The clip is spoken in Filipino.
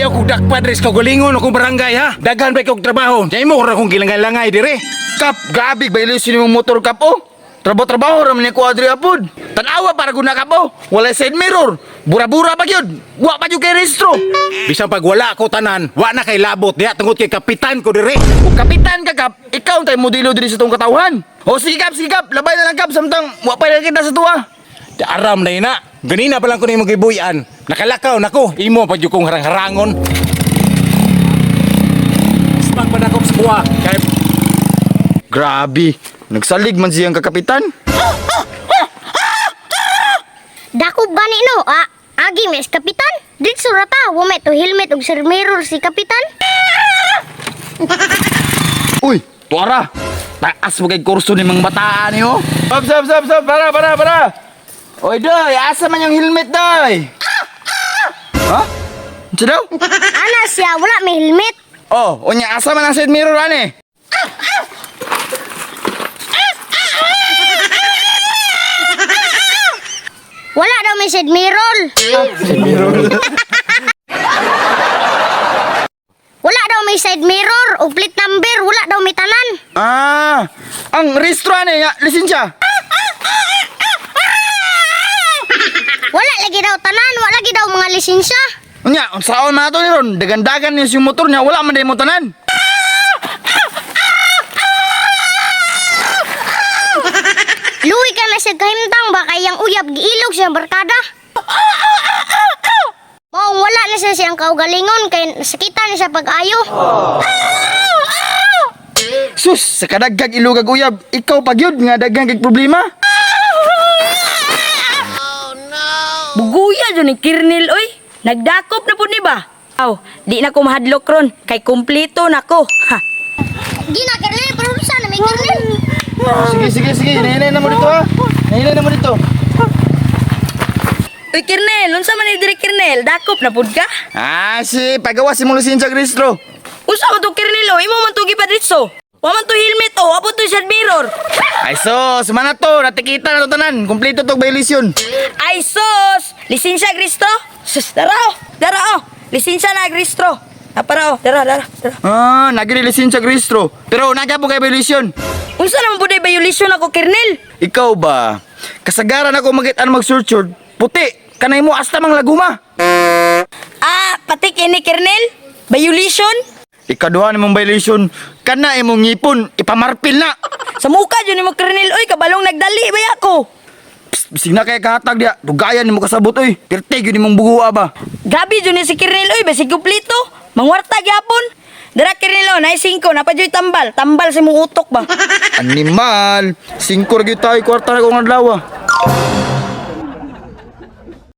ayaw kong dakpad res kagalingon akong barangay ha. Daghan ba kong trabaho? Dahil mo ra kong gilangal-langay dire. Kap, gabi ba ilusin mo motor kap oh? Trabaho raman ni ko adri apod. Tanawa para guna kap oh. Wala side mirror. Bura-bura pa gyud. Wa pa gyud kay rehistro. Bisang pag wala ako tanan, wa na kay labot diha tungod kay kapitan ko dire. Kung kapitan ka kap, ikaw tay modelo diri sa tong katawhan. O sige kap, labay na lang kap samtang wa pa na kita sa tuwa. Di aram na ina. Ganina pa lang ko nimo gibuyan. Nakalakaw nako, imo pa jud kong harang-harangon. Spak pa na ko sa kuha. Kay Grabe, nagsalig man siyang kakapitan. Dakop gani no, agi mes kapitan. Ditso ra ta, wa may to helmet ug sir mirror si kapitan. Uy, tuara. Taas mo kay kurso ni mga bataan niyo. Sab, para. Oy, doy, asa man yung helmet, doy? Ha? Ano daw? Ana siya, wala may helmet. Oh, unya, asa man ang side mirror, ane? Wala daw may side mirror. Wala daw may side mirror ug plate number, wala daw may tanan. Ah, ang rehistro, ane, ya, lisensya. Wala lagi daw tanan, wala lagi daw mga lisensya. Unya, ang saon man ato ni ron, dagandagan niya yung motor niya, wala man din mo tanan. Luwi ka na sa kahimtang ba kayang uyab giilog siyang barkada. Maong wala na siya siyang kaugalingon kay nasakitan niya sa pag-ayo. Sus, sa kadaggag ilugag uyab, ikaw pagyud nga daghang kay problema. Buguya dyan ni Kirnel, oy. Nagdakop na po ni ba? Aw, di na ko mahadlok ron. Kay kumpleto na ko. Ha. Di na Kernel, pero saan na may Kernel? Sige, nahinay na mo dito ha. Nahinay na mo dito. Uy, Kirnel, unsa man ni diri Kirnel? Dakop na pud ka? Ah, si, pagawa si mong lisensya rehistro. Unsa man to Kirnel, oh? Imo man to gipadritso. Wa man to helmet, oh. Apo to side mirror. Ay sos, mana to, natikita na to tanan, kumpleto to violation. Ay, sos! Lisensya, Kristo? Sus, dara, oh. Lisensya na, Kristo. Para, oh. Dara. Ah, nagiri lisensya rehistro. Pero naga po kay violation. Unsa naman po na violation ako, Kirnel? Ikaw ba, kasagaran ako magitan mag-surchord, puti, kanay mo hasta mang laguma. Ah, pati kini, Kirnel? Violation? Ikaduha namang violation, kana imong ngipon, ipamarpil na. Sa muka dyan ni mo, Kirnel. Uy, kabalong nagdali ba ako? Bisig na kay kahatag dia, dugayan ni mo kasabot oy. Pirte gyud nimong buguha ba. Grabe dyan ni si Kirnel. Uy, basi kuplito. Mangwarta gyapon. Dara, Kirnel, oh, naay 5, napadyo'y tambal. Tambal sa mong utok ba? Animal, singkor gyud tayo kwarta na kong adlaw.